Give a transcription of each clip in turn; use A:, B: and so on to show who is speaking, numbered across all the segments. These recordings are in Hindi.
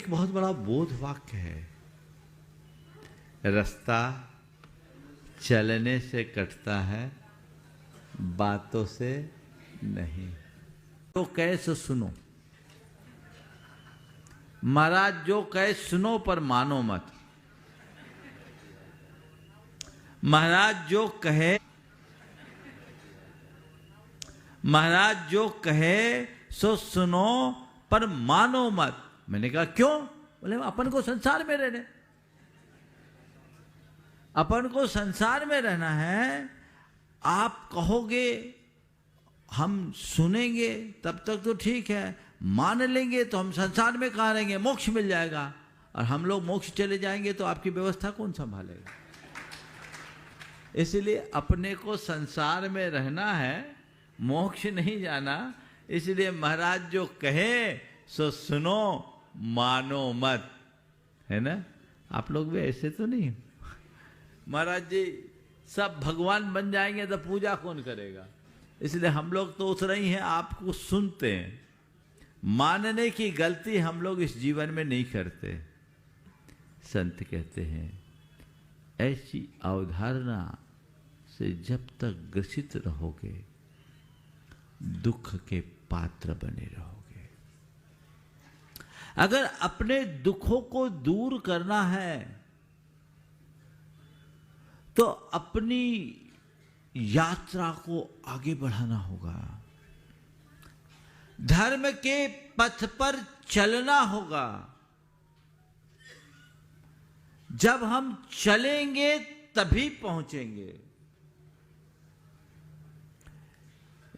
A: एक बहुत बड़ा बोध वाक्य है, रास्ता चलने से कटता है, बातों से नहीं। तो कैसे सुनो, महाराज जो कहे सुनो पर मानो मत। महाराज जो कहे सो सुनो पर मानो मत। मैंने कहा क्यों? बोले अपन को संसार में रहने, अपन को संसार में रहना है। आप कहोगे हम सुनेंगे तब तक तो ठीक है, मान लेंगे तो हम संसार में कहाँ रहेंगे, मोक्ष मिल जाएगा। और हम लोग मोक्ष चले जाएंगे तो आपकी व्यवस्था कौन संभालेगा? इसलिए अपने को संसार में रहना है, मोक्ष नहीं जाना। इसलिए महाराज जो कहे सो सुनो, मानो मत, है ना। आप लोग भी ऐसे तो नहीं? महाराज जी सब भगवान बन जाएंगे तो पूजा कौन करेगा? इसलिए हम लोग तो उतरे ही हैं, आपको सुनते हैं। मानने की गलती हम लोग इस जीवन में नहीं करते। संत कहते हैं ऐसी अवधारणा से जब तक ग्रसित रहोगे दुख के पात्र बने रहोगे। अगर अपने दुखों को दूर करना है तो अपनी यात्रा को आगे बढ़ाना होगा, धर्म के पथ पर चलना होगा। जब हम चलेंगे तभी पहुंचेंगे।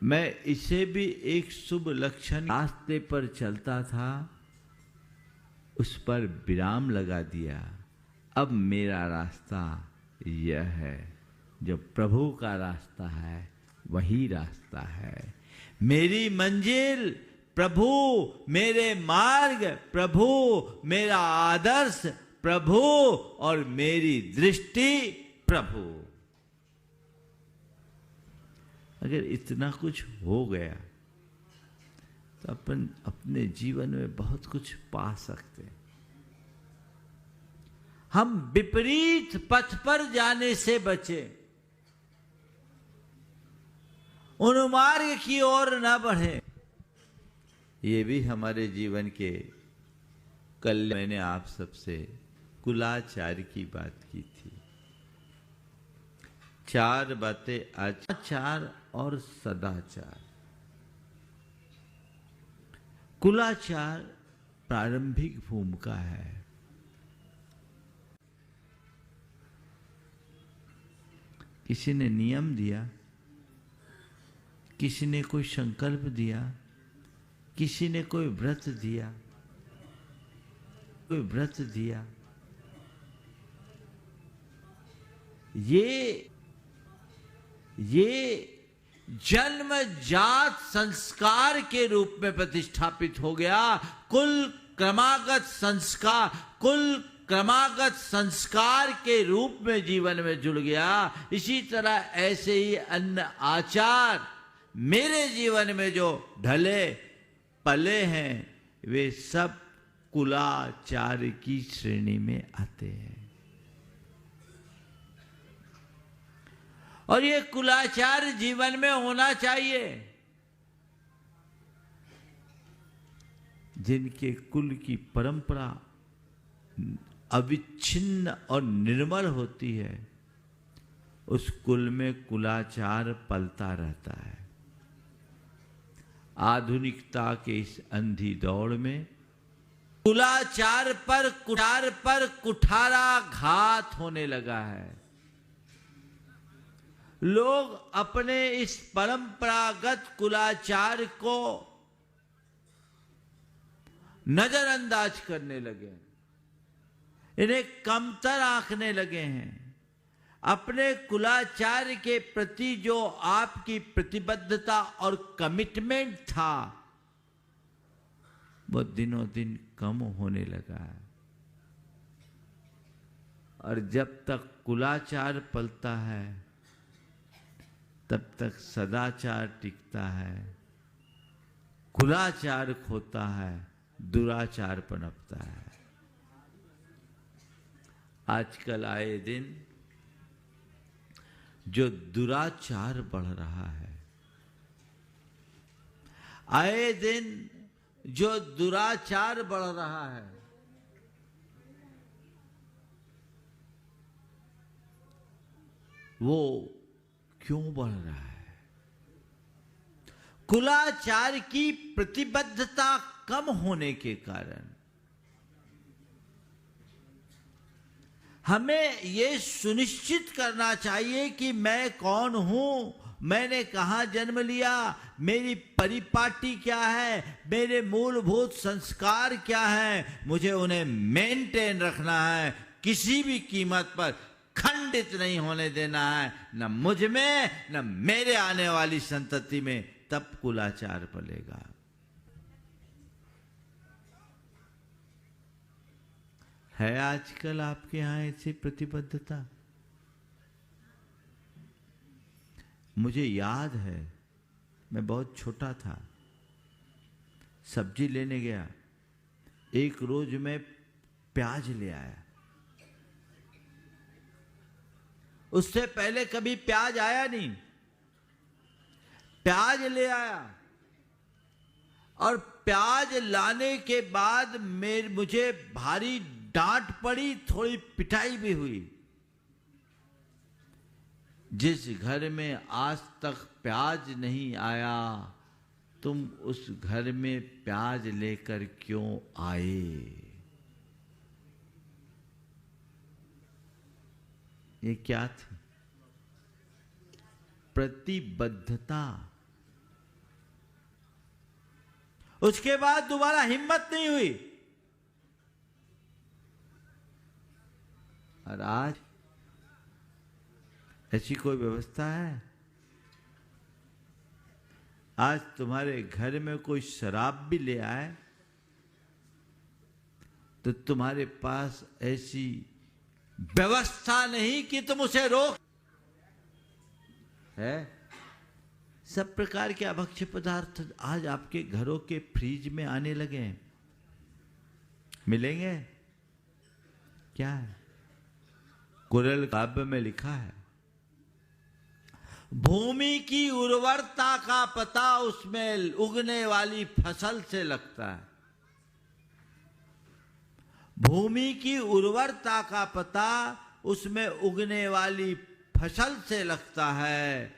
A: मैं इसे भी एक शुभ लक्षण, रास्ते पर चलता था उस पर विराम लगा दिया। अब मेरा रास्ता यह है, जो प्रभु का रास्ता है वही रास्ता है। मेरी मंजिल प्रभु, मेरे मार्ग प्रभु, मेरा आदर्श प्रभु और मेरी दृष्टि प्रभु। अगर इतना कुछ हो गया तो अपन अपने जीवन में बहुत कुछ पा सकते हैं। हम विपरीत पथ पर जाने से बचे, उन मार्ग की ओर न बढ़े। ये भी हमारे जीवन के, कल मैंने आप सबसे कुलाचार की बात की थी। 4 बातें, आचार और सदाचार। कुलाचार प्रारंभिक भूमिका है। किसी ने नियम दिया, किसी ने कोई संकल्प दिया, किसी ने कोई व्रत दिया, कोई व्रत दिया। ये जन्मजात संस्कार के रूप में प्रतिष्ठापित हो गया। कुल क्रमागत संस्कार के रूप में जीवन में जुड़ गया। इसी तरह ऐसे ही अन्य आचार मेरे जीवन में जो ढले पले हैं वे सब कुलाचार की श्रेणी में आते हैं। और ये कुलाचार जीवन में होना चाहिए। जिनके कुल की परंपरा अविच्छिन्न और निर्मल होती है उस कुल में कुलाचार पलता रहता है। आधुनिकता के इस अंधी दौड़ में कुलाचार पर कुठारा घात होने लगा है। लोग अपने इस परंपरागत कुलाचार को नजरअंदाज करने लगे, इन्हें कमतर आंकने लगे हैं। अपने कुलाचार के प्रति जो आपकी प्रतिबद्धता और कमिटमेंट था वो दिनों दिन कम होने लगा है। और जब तक कुलाचार पलता है तब तक सदाचार टिकता है। कुलाचार खोता है, दुराचार पनपता है। आजकल आए दिन जो दुराचार बढ़ रहा है, आए दिन जो दुराचार बढ़ रहा है, वो क्यों बढ़ रहा है? कुलाचार की प्रतिबद्धता कम होने के कारण हमें ये सुनिश्चित करना चाहिए कि मैं कौन हूं, मैंने कहां जन्म लिया, मेरी परिपाटी क्या है, मेरे मूलभूत संस्कार क्या है, मुझे उन्हें मेंटेन रखना है, किसी भी कीमत पर खंडित नहीं होने देना है, न मुझ में न मेरे आने वाली संतति में, तब कुलाचार पलेगा। है आजकल आपके यहां ऐसी प्रतिबद्धता? मुझे याद है, मैं बहुत छोटा था, सब्जी लेने गया, एक रोज मैं प्याज ले आया, उससे पहले कभी प्याज आया नहीं, प्याज ले आया और प्याज लाने के बाद मुझे भारी डांट पड़ी, थोड़ी पिटाई भी हुई। जिस घर में आज तक प्याज नहीं आया, तुम उस घर में प्याज लेकर क्यों आए? ये क्या थी? प्रतिबद्धता। उसके बाद दोबारा हिम्मत नहीं हुई। और आज ऐसी कोई व्यवस्था है? आज तुम्हारे घर में कोई शराब भी ले आए तो तुम्हारे पास ऐसी व्यवस्था नहीं कि तुम उसे रोक है। सब प्रकार के अभक्ष्य पदार्थ आज आपके घरों के फ्रिज में आने लगे हैं, मिलेंगे। क्या है? कुरल काव्य में लिखा है, भूमि की उर्वरता का पता उसमें उगने वाली फसल से लगता है। भूमि की उर्वरता का पता उसमें उगने वाली फसल से लगता है,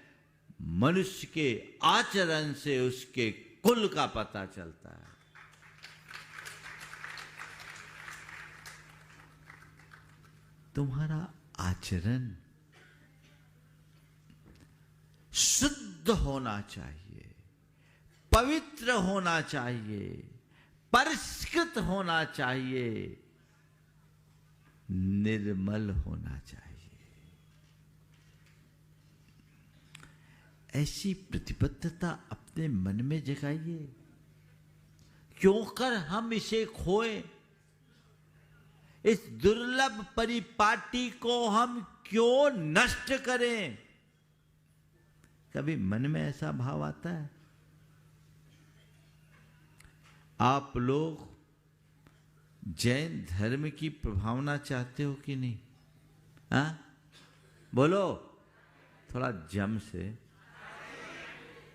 A: मनुष्य के आचरण से उसके कुल का पता चलता है। तुम्हारा आचरण शुद्ध होना चाहिए, पवित्र होना चाहिए, परिष्कृत होना चाहिए, निर्मल होना चाहिए। ऐसी प्रतिबद्धता अपने मन में जगाइए। क्यों कर हम इसे खोए? इस दुर्लभ परिपाटी को हम क्यों नष्ट करें? कभी मन में ऐसा भाव आता है? आप लोग जैन धर्म की प्रभावना चाहते हो कि नहीं? हाँ, बोलो थोड़ा जम से।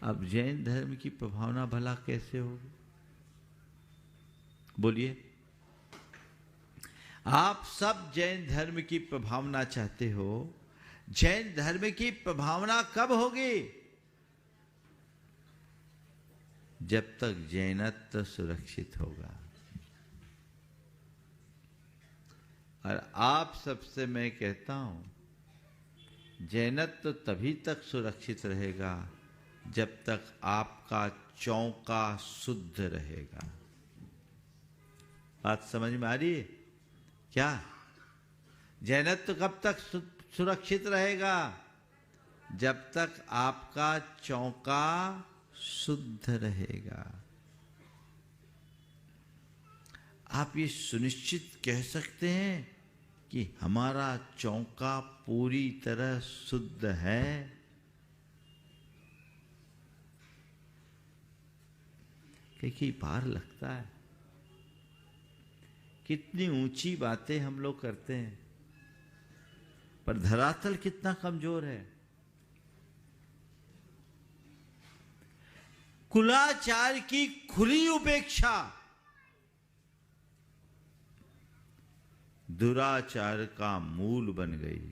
A: अब जैन धर्म की प्रभावना भला कैसे होगी? बोलिए। आप सब जैन धर्म की प्रभावना चाहते हो। जैन धर्म की प्रभावना कब होगी? जब तक जैनत्व सुरक्षित होगा। और आप सबसे मैं कहता हूं, जैनत्व तभी तक सुरक्षित रहेगा जब तक आपका चौका शुद्ध रहेगा। बात समझ में आ रही है क्या? जैनत्व कब तक सुरक्षित रहेगा? जब तक आपका चौका शुद्ध रहेगा। आप ये सुनिश्चित कह सकते हैं कि हमारा चौका पूरी तरह शुद्ध है? कई बार लगता है कितनी ऊंची बातें हम लोग करते हैं, पर धरातल कितना कमजोर है। कुलाचार की खुली उपेक्षा दुराचार का मूल बन गई।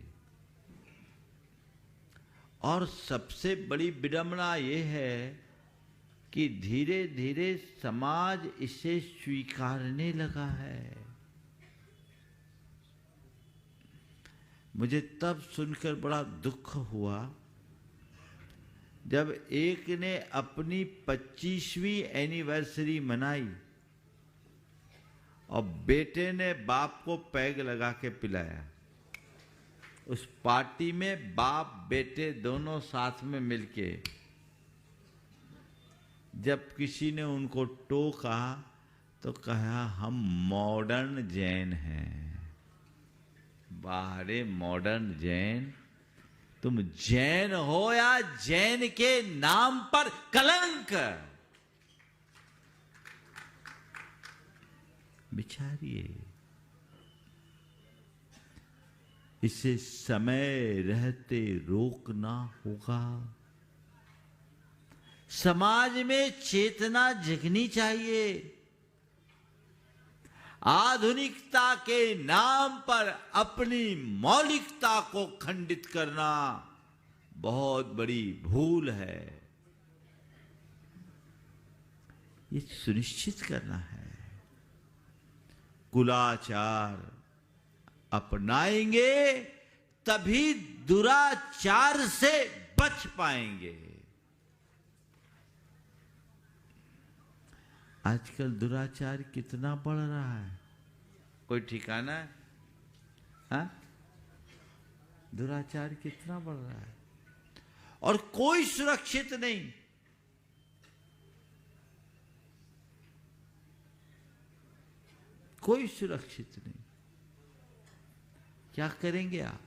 A: और सबसे बड़ी विडंबना यह है कि धीरे धीरे समाज इसे स्वीकारने लगा है। मुझे तब सुनकर बड़ा दुख हुआ जब एक ने अपनी 25वीं एनिवर्सरी मनाई और बेटे ने बाप को पैग लगा के पिलाया। उस पार्टी में बाप बेटे दोनों साथ में मिलके, जब किसी ने उनको टोका तो कहा हम मॉडर्न जैन हैं। बाहरे मॉडर्न जैन, तुम जैन हो या जैन के नाम पर कलंक। बिचारिए, इसे समय रहते रोकना होगा। समाज में चेतना जगनी चाहिए। आधुनिकता के नाम पर अपनी मौलिकता को खंडित करना बहुत बड़ी भूल है। ये सुनिश्चित करना है कुलाचार अपनाएंगे तभी दुराचार से बच पाएंगे। आजकल दुराचार कितना बढ़ रहा है, कोई ठिकाना है? हाँ? दुराचार कितना बढ़ रहा है और कोई सुरक्षित नहीं। कोई सुरक्षित नहीं। क्या करेंगे आप?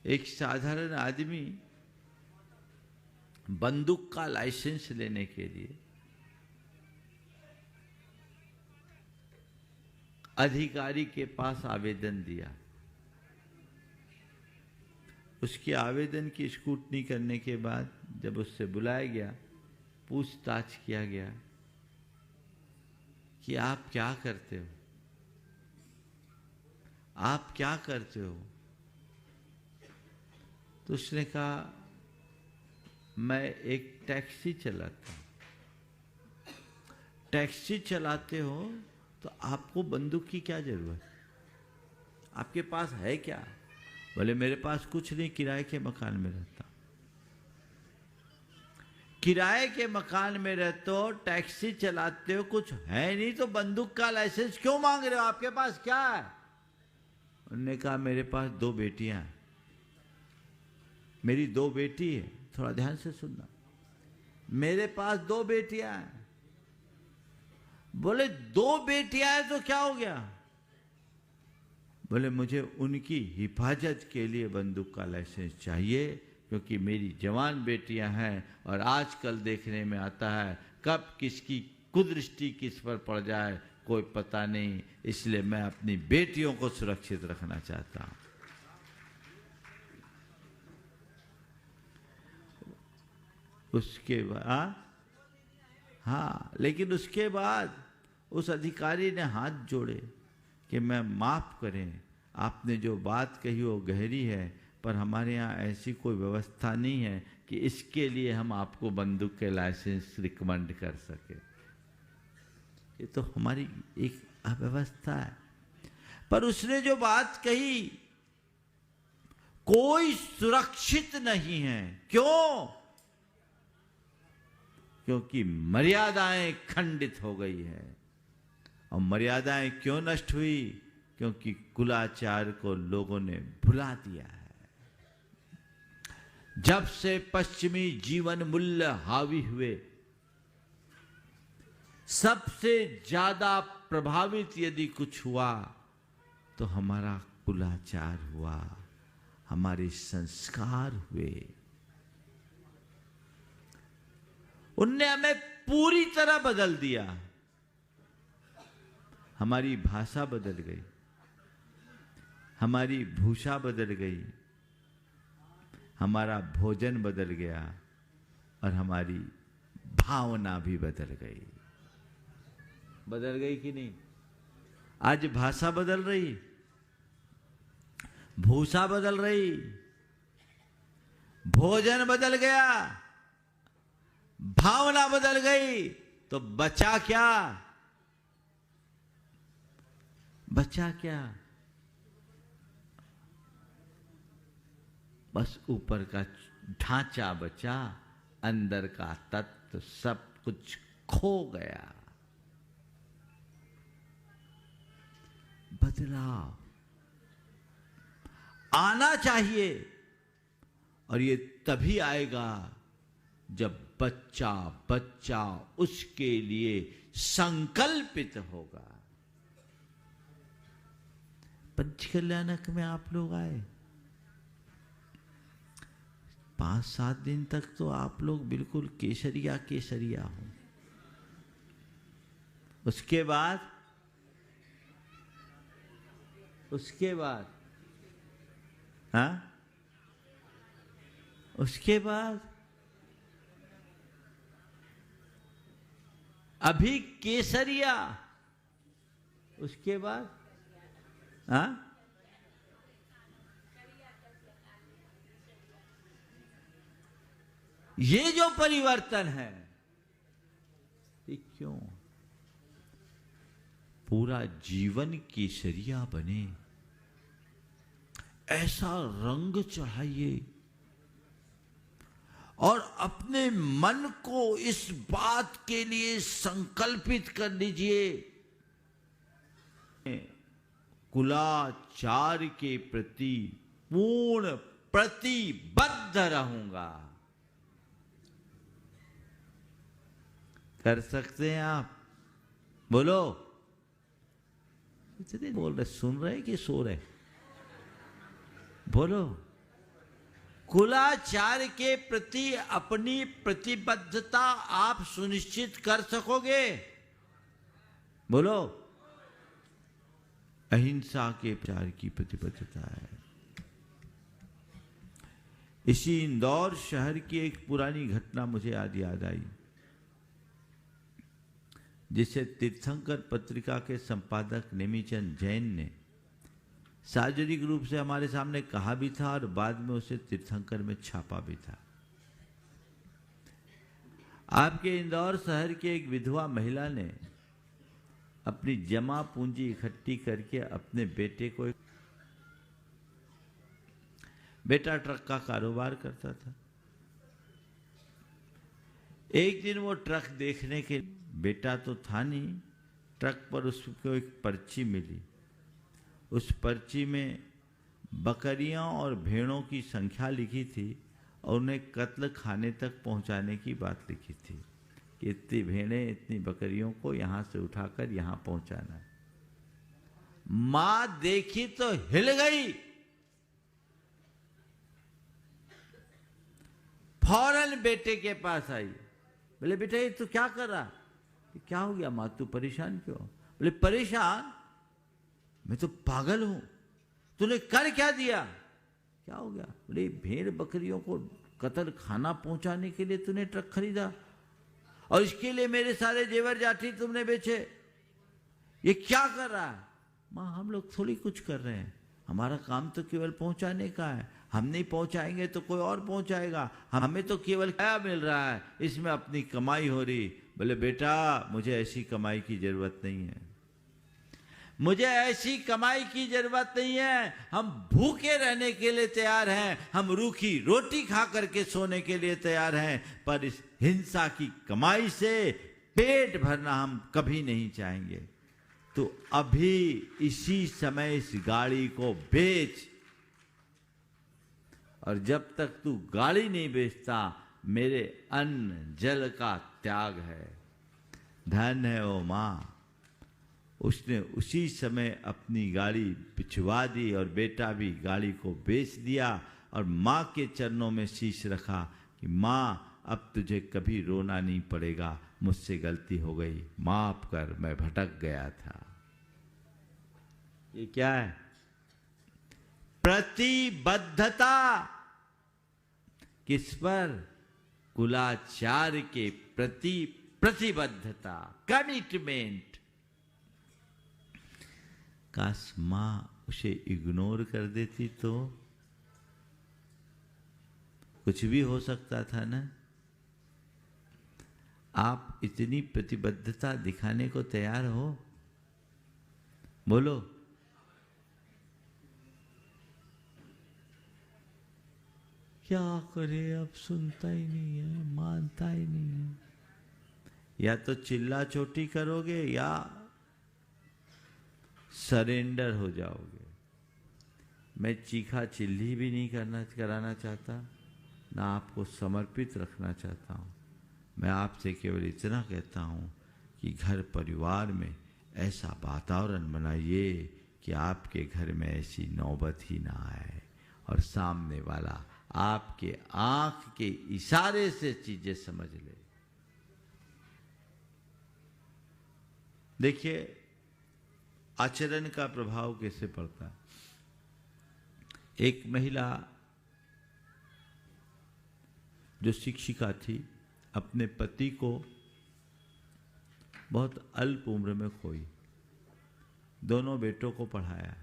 A: एक साधारण आदमी बंदूक का लाइसेंस लेने के लिए अधिकारी के पास आवेदन दिया। उसके आवेदन की स्क्रूटनी करने के बाद जब उससे बुलाया गया, पूछताछ किया गया कि आप क्या करते हो, आप क्या करते हो? तो उसने कहा मैं एक टैक्सी चलाता हूं। टैक्सी चलाते हो तो आपको बंदूक की क्या जरूरत? आपके पास है क्या? बोले मेरे पास कुछ नहीं, किराए के मकान में रहता। किराए के मकान में रहते हो, टैक्सी चलाते हो, कुछ है नहीं तो बंदूक का लाइसेंस क्यों मांग रहे हो? आपके पास क्या है? उन्होंने कहा मेरे पास 2 बेटियां हैं। मेरी 2 बेटी है। थोड़ा ध्यान से सुनना। मेरे पास 2 बेटियां हैं। बोले 2 बेटियां हैं तो क्या हो गया? बोले मुझे उनकी हिफाजत के लिए बंदूक का लाइसेंस चाहिए क्योंकि मेरी जवान बेटियां हैं और आजकल देखने में आता है कब किसकी कुदृष्टि किस पर पड़ जाए कोई पता नहीं, इसलिए मैं अपनी बेटियों को सुरक्षित रखना चाहता हूं। उसके बाद हाँ, लेकिन उसके बाद उस अधिकारी ने हाथ जोड़े कि मैं माफ करें, आपने जो बात कही वो गहरी है, पर हमारे यहाँ ऐसी कोई व्यवस्था नहीं है कि इसके लिए हम आपको बंदूक के लाइसेंस रिकमेंड कर सके। ये तो हमारी एक अव्यवस्था है। पर उसने जो बात कही, कोई सुरक्षित नहीं है। क्यों? क्योंकि मर्यादाएं खंडित हो गई है। और मर्यादाएं क्यों नष्ट हुई? क्योंकि कुलाचार को लोगों ने भुला दिया है। जब से पश्चिमी जीवन मूल्य हावी हुए, सबसे ज्यादा प्रभावित यदि कुछ हुआ तो हमारा कुलाचार हुआ, हमारे संस्कार हुए। उनने हमें पूरी तरह बदल दिया। हमारी भाषा बदल गई, हमारी भूषा बदल गई, हमारा भोजन बदल गया और हमारी भावना भी बदल गई। बदल गई कि नहीं? आज भाषा बदल रही, भूषा बदल रही, भोजन बदल गया, भावना बदल गई, तो बचा क्या? बचा क्या? बस ऊपर का ढांचा बचा, अंदर का तत्व सब कुछ खो गया। बदलाव आना चाहिए, और ये तभी आएगा जब बच्चा बच्चा उसके लिए संकल्पित होगा। पंचकल्याणक में आप लोग आए, 5-7 दिन तक तो आप लोग बिल्कुल केसरिया केसरिया हो। उसके बाद हाँ, उसके बाद अभी केसरिया, उसके बाद हाँ, ये जो परिवर्तन है, ये क्यों? पूरा जीवन केसरिया बने, ऐसा रंग चढ़ाइए और अपने मन को इस बात के लिए संकल्पित कर लीजिए, कुलाचार के प्रति पूर्ण प्रतिबद्ध रहूंगा। कर सकते हैं आप? बोलो। इतने बोल रहे, सुन रहे कि सो रहे? बोलो। कुलाचार के प्रति अपनी प्रतिबद्धता आप सुनिश्चित कर सकोगे? बोलो। अहिंसा के प्रचार की प्रतिबद्धता है। इसी इंदौर शहर की एक पुरानी घटना मुझे आज याद आई, जिसे तीर्थंकर पत्रिका के संपादक नेमिचंद जैन ने सार्वजनिक रूप से हमारे सामने कहा भी था और बाद में उसे तीर्थंकर में छापा भी था। आपके इंदौर शहर की एक विधवा महिला ने अपनी जमा पूंजी इकट्ठी करके अपने बेटे को, बेटा ट्रक का कारोबार करता था, एक दिन वो ट्रक देखने के, बेटा तो था नहीं, ट्रक पर उसको एक पर्ची मिली। उस पर्ची में बकरियां और भेड़ों की संख्या लिखी थी और उन्हें कत्ल खाने तक पहुंचाने की बात लिखी थी कि इतनी भेड़ें इतनी बकरियों को यहां से उठाकर यहां पहुंचाना। मां देखी तो हिल गई, फौरन बेटे के पास आई। बोले बेटा ये तू क्या कर रहा? क्या हो गया मां, तू परेशान क्यों? बोले परेशान? मैं तो पागल हूं, तूने कर क्या दिया? क्या हो गया? बोले भेड़ बकरियों को कत्ल खाना पहुंचाने के लिए तूने ट्रक खरीदा और इसके लिए मेरे सारे जेवर जाठी तुमने बेचे, ये क्या कर रहा है? मां हम लोग थोड़ी कुछ कर रहे हैं, हमारा काम तो केवल पहुंचाने का है, हम नहीं पहुंचाएंगे तो कोई और पहुंचाएगा, हमें तो केवल क्या मिल रहा है, इसमें अपनी कमाई हो रही। बोले बेटा मुझे ऐसी कमाई की जरूरत नहीं है, मुझे ऐसी कमाई की जरूरत नहीं है, हम भूखे रहने के लिए तैयार हैं, हम रूखी रोटी खा करके सोने के लिए तैयार हैं, पर इस हिंसा की कमाई से पेट भरना हम कभी नहीं चाहेंगे। तो अभी इसी समय इस गाड़ी को बेच, और जब तक तू गाड़ी नहीं बेचता मेरे अन्न जल का त्याग है। धन है वो मां, उसने उसी समय अपनी गाड़ी बिछवा दी और बेटा भी गाड़ी को बेच दिया और मां के चरणों में शीश रखा कि मां अब तुझे कभी रोना नहीं पड़ेगा, मुझसे गलती हो गई, माफ कर, मैं भटक गया था। ये क्या है? प्रतिबद्धता। किस पर? कुलाचार के प्रति प्रतिबद्धता, कमिटमेंट। काश मां उसे इग्नोर कर देती तो कुछ भी हो सकता था ना। आप इतनी प्रतिबद्धता दिखाने को तैयार हो? बोलो। क्या करे, अब सुनता ही नहीं है, मानता ही नहीं है। या तो चिल्ला चोटी करोगे या सरेंडर हो जाओगे। मैं चीखा चिल्ली भी नहीं कराना चाहता, ना आपको समर्पित रखना चाहता हूँ। मैं आपसे केवल इतना कहता हूँ कि घर परिवार में ऐसा वातावरण बनाइए कि आपके घर में ऐसी नौबत ही ना आए और सामने वाला आपके आंख के इशारे से चीजें समझ ले। देखिए आचरण का प्रभाव कैसे पड़ता है। एक महिला जो शिक्षिका थी, अपने पति को बहुत अल्प उम्र में खोई। दोनों बेटों को पढ़ाया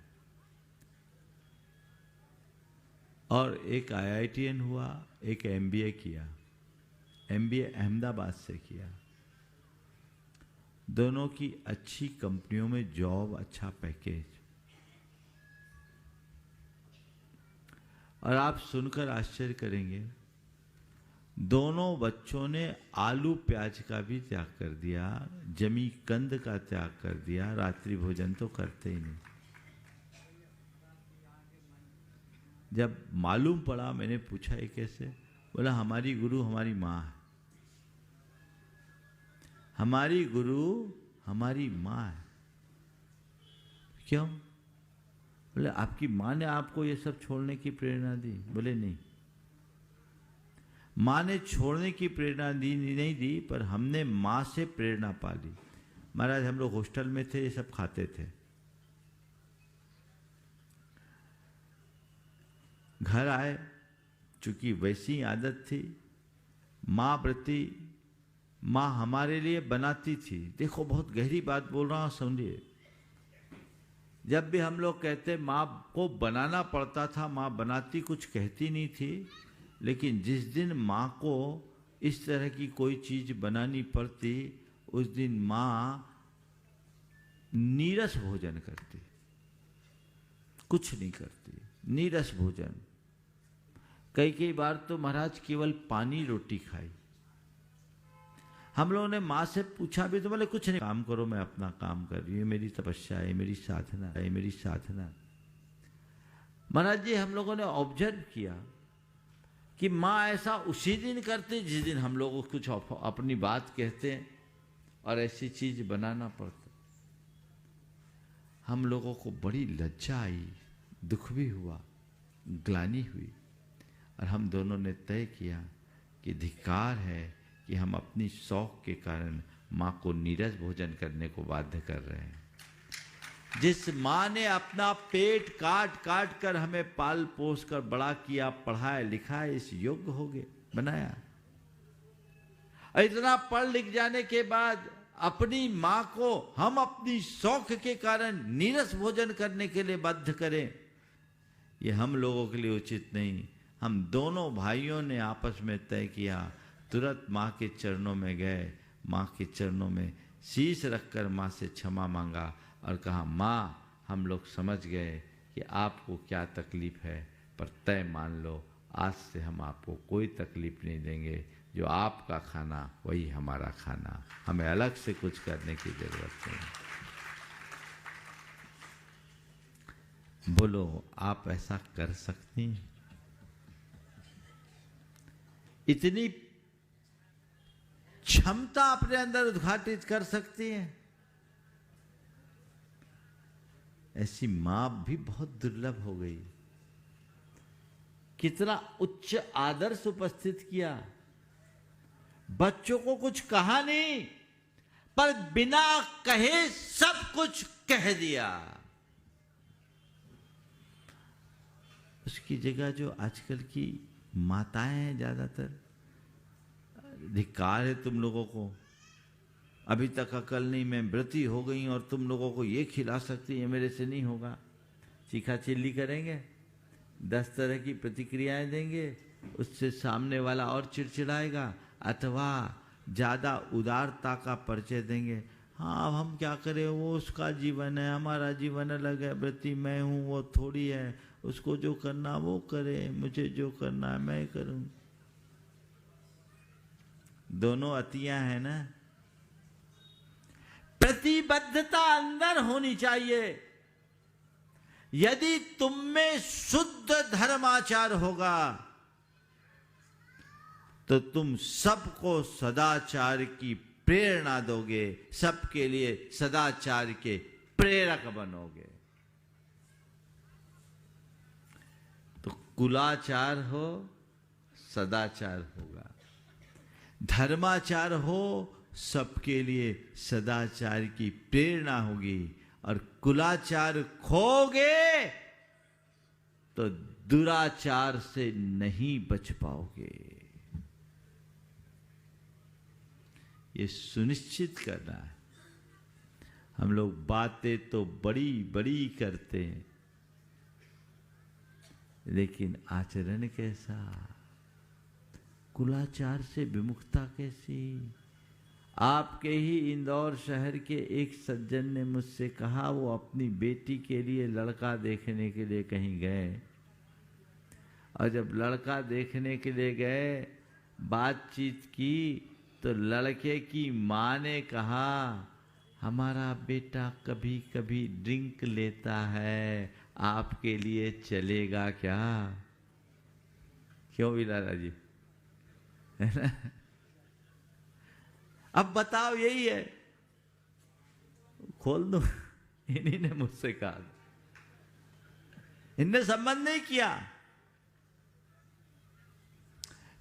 A: और एक IITN हुआ, एक MBA किया। MBA अहमदाबाद से किया। दोनों की अच्छी कंपनियों में जॉब, अच्छा पैकेज। और आप सुनकर आश्चर्य करेंगे, दोनों बच्चों ने आलू प्याज का भी त्याग कर दिया, जमी कंद का त्याग कर दिया, रात्रि भोजन तो करते ही नहीं। जब मालूम पड़ा, मैंने पूछा ये कैसे? बोला हमारी गुरु हमारी माँ है। हमारी गुरु हमारी माँ है। क्यों? बोले आपकी माँ ने आपको ये सब छोड़ने की प्रेरणा दी? बोले नहीं, माँ ने छोड़ने की प्रेरणा नहीं दी, पर हमने माँ से प्रेरणा पा ली। महाराज हम लोग हॉस्टल में थे, ये सब खाते थे। घर आए, चूंकि वैसी आदत थी, माँ व्रती, माँ हमारे लिए बनाती थी। देखो बहुत गहरी बात बोल रहा हूं, सुनिए। जब भी हम लोग कहते माँ को बनाना पड़ता था, माँ बनाती कुछ कहती नहीं थी, लेकिन जिस दिन माँ को इस तरह की कोई चीज बनानी पड़ती, उस दिन माँ नीरस भोजन करती, कुछ नहीं करती, नीरस भोजन। कई बार तो महाराज केवल पानी रोटी खाई। हम लोगों ने माँ से पूछा भी तो बोले कुछ नहीं, काम करो, मैं अपना काम कर रही हूँ, मेरी तपस्या है, मेरी साधना है, मेरी साधना। महाराज जी हम लोगों ने ऑब्जर्व किया कि माँ ऐसा उसी दिन करते जिस दिन हम लोग कुछ अपनी बात कहते हैं और ऐसी चीज बनाना पड़ता। हम लोगों को बड़ी लज्जा आई, दुख भी हुआ, ग्लानि हुई, और हम दोनों ने तय किया कि धिक्कार है कि हम अपनी शौक के कारण माँ को नीरस भोजन करने को बाध्य कर रहे हैं। जिस माँ ने अपना पेट काट काट कर हमें पाल पोस कर बड़ा किया, पढ़ाया लिखाया, इस योग्य हो गए, बनाया। इतना पढ़ लिख जाने के बाद अपनी माँ को हम अपनी शौक के कारण नीरस भोजन करने के लिए बाध्य करें, ये हम लोगों के लिए उचित नहीं। हम दोनों भाइयों ने आपस में तय किया, तुरंत माँ के चरणों में गए, माँ के चरणों में शीश रखकर माँ से क्षमा मांगा और कहा, माँ हम लोग समझ गए कि आपको क्या तकलीफ है, पर तय मान लो आज से हम आपको कोई तकलीफ नहीं देंगे। जो आपका खाना वही हमारा खाना, हमें अलग से कुछ करने की जरूरत नहीं। बोलो आप ऐसा कर सकती हैं? इतनी क्षमता अपने अंदर उद्घाटित कर सकती हैं? ऐसी मां भी बहुत दुर्लभ हो गई। कितना उच्च आदर्श उपस्थित किया। बच्चों को कुछ कहा नहीं, पर बिना कहे सब कुछ कह दिया। की जगह जो आजकल की माताएं हैं ज्यादातर, धिक्कार है तुम लोगों को, अभी तक अकल नहीं, मैं व्रती हो गई और तुम लोगों को ये खिला सकती है, मेरे से नहीं होगा। चीखा चिल्ली करेंगे, 10 तरह की प्रतिक्रियाएं देंगे, उससे सामने वाला और चिड़चिड़ाएगा, अथवा ज्यादा उदारता का परिचय देंगे। हाँ अब हम क्या करें, वो उसका जीवन है, हमारा जीवन अलग है, व्रती मैं हूँ, वो थोड़ी है, उसको जो करना वो करे, मुझे जो करना है मैं करूं। दोनों अतियां हैं ना। प्रतिबद्धता अंदर होनी चाहिए। यदि तुम में शुद्ध धर्माचार होगा तो तुम सबको सदाचार की प्रेरणा दोगे, सबके लिए सदाचार के प्रेरक बनोगे। तो कुलाचार हो, सदाचार होगा, धर्माचार हो, सबके लिए सदाचार की प्रेरणा होगी। और कुलाचार खोगे तो दुराचार से नहीं बच पाओगे। ये सुनिश्चित करना है। हम लोग बातें तो बड़ी बड़ी करते हैं, लेकिन आचरण कैसा, कुलाचार से विमुखता कैसी। आपके ही इंदौर शहर के एक सज्जन ने मुझसे कहा, वो अपनी बेटी के लिए लड़का देखने के लिए कहीं गए, और जब लड़का देखने के लिए गए, बातचीत की, तो लड़के की माँ ने कहा, हमारा बेटा कभी कभी ड्रिंक लेता है, आपके लिए चलेगा क्या? क्यों भी लाला जी, है ना? अब बताओ, यही है, खोल दो। इन्हीं ने मुझसे कहा, इनने संबंध नहीं किया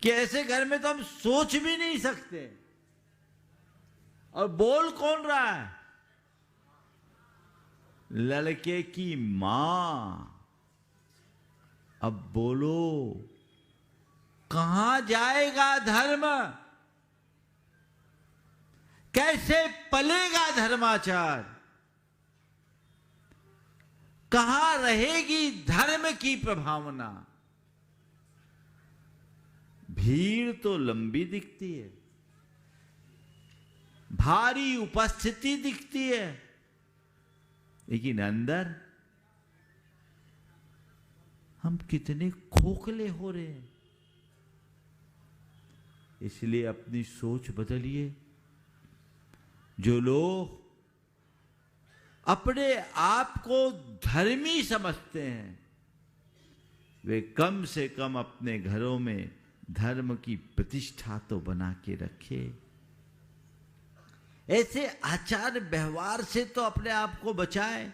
A: कि ऐसे घर में तो हम सोच भी नहीं सकते। और बोल कौन रहा है? लड़के की मां। अब बोलो, कहां जाएगा धर्म? कैसे पलेगा धर्माचार? कहां रहेगी धर्म की प्रभावना? भीड़ तो लंबी दिखती है, भारी उपस्थिति दिखती है, लेकिन अंदर हम कितने खोखले हो रहे हैं। इसलिए अपनी सोच बदलिए। जो लोग अपने आप को धर्मी समझते हैं, वे कम से कम अपने घरों में धर्म की प्रतिष्ठा तो बना के रखे। ऐसे आचार व्यवहार से तो अपने आप को बचाए।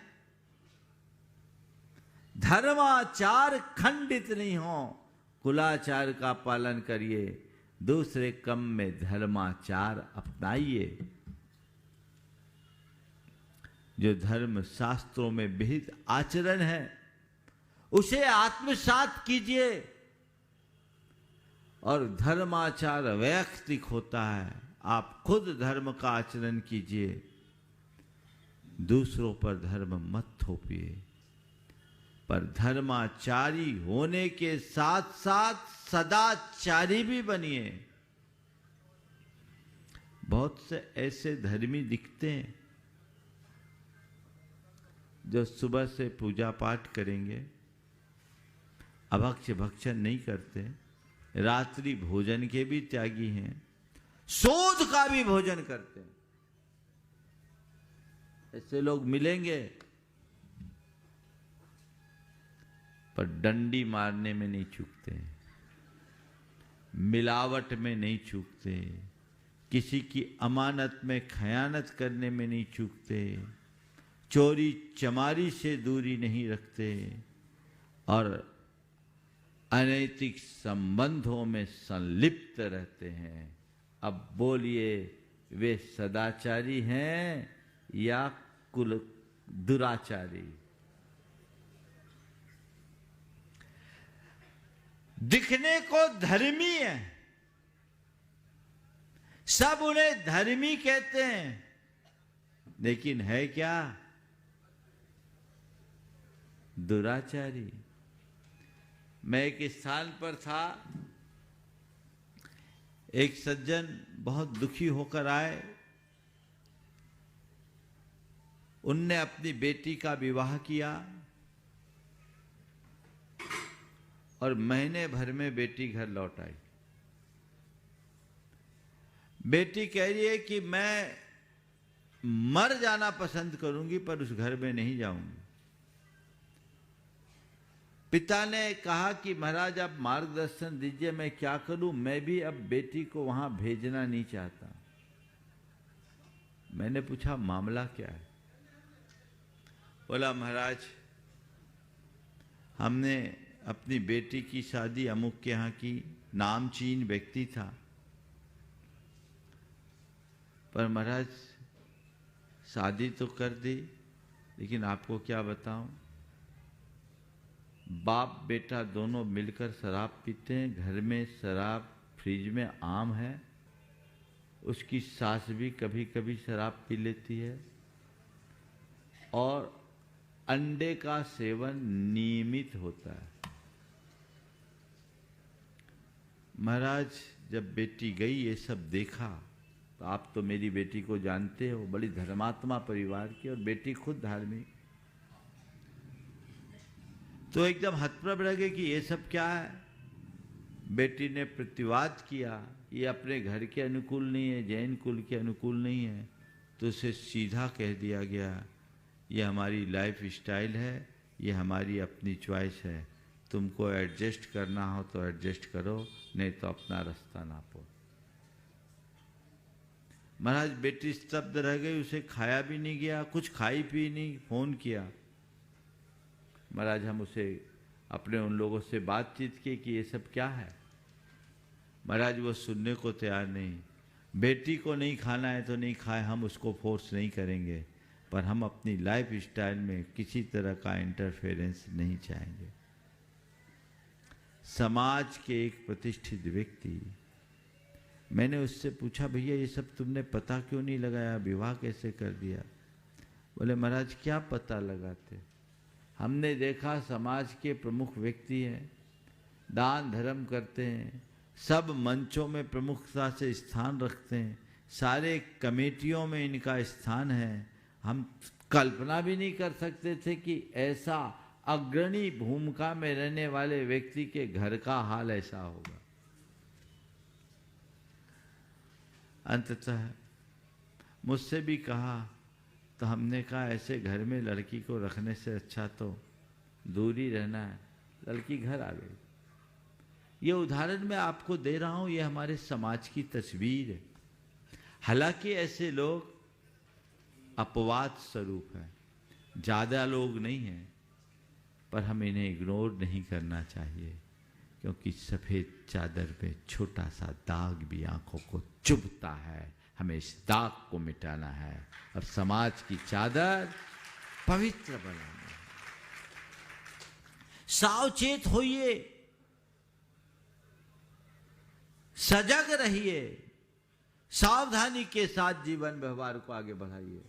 A: धर्माचार खंडित नहीं हो, कुलाचार का पालन करिए, दूसरे क्रम में धर्माचार अपनाइए। जो धर्म शास्त्रों में विहित आचरण है, उसे आत्मसात कीजिए। और धर्माचार वैयक्तिक होता है, आप खुद धर्म का आचरण कीजिए, दूसरों पर धर्म मत थोपिए। पर धर्माचारी होने के साथ साथ सदाचारी भी बनिए। बहुत से ऐसे धर्मी दिखते हैं जो सुबह से पूजा पाठ करेंगे, अभक्ष्य भक्षण नहीं करते, रात्रि भोजन के भी त्यागी हैं, शोध का भी भोजन करते हैं। ऐसे लोग मिलेंगे, पर डंडी मारने में नहीं चूकते, मिलावट में नहीं चूकते, किसी की अमानत में खयानत करने में नहीं चूकते, चोरी चमारी से दूरी नहीं रखते, और अनैतिक संबंधों में संलिप्त रहते हैं। अब बोलिए, वे सदाचारी हैं या कुल दुराचारी? दिखने को धर्मी है, सब उन्हें धर्मी कहते हैं, लेकिन है क्या? दुराचारी। मैं एक स्थान पर था, एक सज्जन बहुत दुखी होकर आए। उनने अपनी बेटी का विवाह किया और महीने भर में बेटी घर लौट आई। बेटी कह रही है कि मैं मर जाना पसंद करूंगी पर उस घर में नहीं जाऊंगी। पिता ने कहा कि महाराज आप मार्गदर्शन दीजिए, मैं क्या करूं, मैं भी अब बेटी को वहां भेजना नहीं चाहता। मैंने पूछा मामला क्या है? बोला महाराज हमने अपनी बेटी की शादी अमुक के यहाँ की, नामचीन व्यक्ति था, पर महाराज शादी तो कर दी, लेकिन आपको क्या बताऊं, बाप बेटा दोनों मिलकर शराब पीते हैं, घर में शराब, फ्रिज में आम है, उसकी सास भी कभी कभी शराब पी लेती है और अंडे का सेवन नियमित होता है। महाराज जब बेटी गई ये सब देखा, तो आप तो मेरी बेटी को जानते हो, बड़ी धर्मात्मा परिवार की और बेटी खुद धार्मिक, तो एकदम हतप्रभ रह गए कि ये सब क्या है। बेटी ने प्रतिवाद किया, ये अपने घर के अनुकूल नहीं है, जैन कुल के अनुकूल नहीं है, तो उसे सीधा कह दिया गया ये हमारी लाइफ स्टाइल है, ये हमारी अपनी चॉइस है, तुमको एडजस्ट करना हो तो एडजस्ट करो, नहीं तो अपना रास्ता नापो। महाराज बेटी स्तब्ध रह गई, उसे खाया भी नहीं गया, कुछ खाई पी नहीं। फोन किया महाराज, हम उसे अपने उन लोगों से बातचीत की कि ये सब क्या है। महाराज वो सुनने को तैयार नहीं। बेटी को नहीं खाना है तो नहीं खाए, हम उसको फोर्स नहीं करेंगे, पर हम अपनी लाइफ स्टाइल में किसी तरह का इंटरफेरेंस नहीं चाहेंगे। समाज के एक प्रतिष्ठित व्यक्ति, मैंने उससे पूछा भैया ये सब तुमने पता क्यों नहीं लगाया, विवाह कैसे कर दिया? बोले महाराज क्या पता लगाते, हमने देखा समाज के प्रमुख व्यक्ति हैं, दान धर्म करते हैं, सब मंचों में प्रमुखता से स्थान रखते हैं, सारे कमेटियों में इनका स्थान है। हम कल्पना भी नहीं कर सकते थे कि ऐसा अग्रणी भूमिका में रहने वाले व्यक्ति के घर का हाल ऐसा होगा। अंततः मुझसे भी कहा, तो हमने कहा ऐसे घर में लड़की को रखने से अच्छा तो दूर ही रहना है। लड़की घर आ गई। ये उदाहरण मैं आपको दे रहा हूं, ये हमारे समाज की तस्वीर है। हालांकि ऐसे लोग अपवाद स्वरूप हैं, ज़्यादा लोग नहीं हैं, पर हमें इन्हें इग्नोर नहीं करना चाहिए, क्योंकि सफ़ेद चादर पे छोटा सा दाग भी आंखों को चुभता है। हमें इस दाग को मिटाना है और समाज की चादर पवित्र बनानी है। सावचेत होइए, सजग रहिए, सावधानी के साथ जीवन व्यवहार को आगे बढ़ाइए,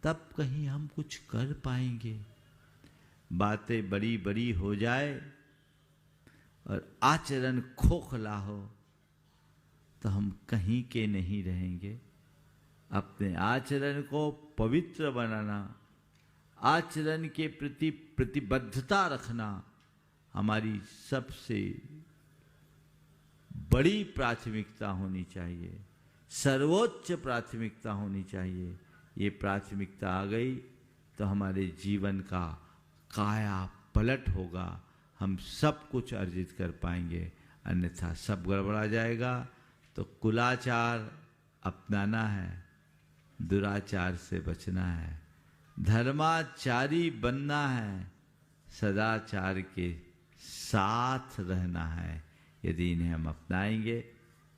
A: तब कहीं हम कुछ कर पाएंगे। बातें बड़ी बड़ी हो जाए और आचरण खोखला हो तो हम कहीं के नहीं रहेंगे। अपने आचरण को पवित्र बनाना, आचरण के प्रति प्रतिबद्धता रखना हमारी सबसे बड़ी प्राथमिकता होनी चाहिए, सर्वोच्च प्राथमिकता होनी चाहिए। ये प्राथमिकता आ गई तो हमारे जीवन का काया पलट होगा, हम सब कुछ अर्जित कर पाएंगे, अन्यथा सब गड़बड़ा जाएगा। तो कुलाचार अपनाना है, दुराचार से बचना है, धर्माचारी बनना है, सदाचार के साथ रहना है। यदि इन्हें हम अपनाएंगे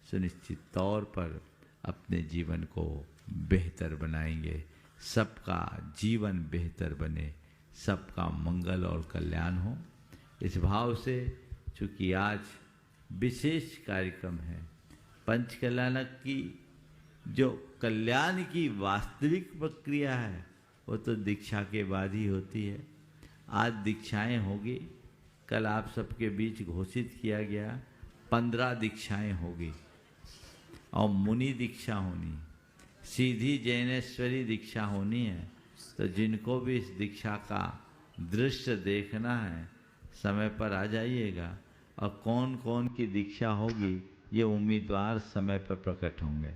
A: सुनिश्चित तौर पर अपने जीवन को बेहतर बनाएंगे, सबका जीवन बेहतर बने, सबका मंगल और कल्याण हो। इस भाव से चूँकि आज विशेष कार्यक्रम है। पंच कल्याणक की जो कल्याण की वास्तविक प्रक्रिया है वो तो दीक्षा के बाद ही होती है। आज दीक्षाएं होगी, कल आप सबके बीच घोषित किया गया 15 दीक्षाएं होगी और मुनि दीक्षा होनी, सीधी जैनेश्वरी दीक्षा होनी है। तो जिनको भी इस दीक्षा का दृश्य देखना है समय पर आ जाइएगा, और कौन कौन की दीक्षा होगी ये उम्मीदवार समय पर प्रकट होंगे।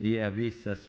A: ये अभी सच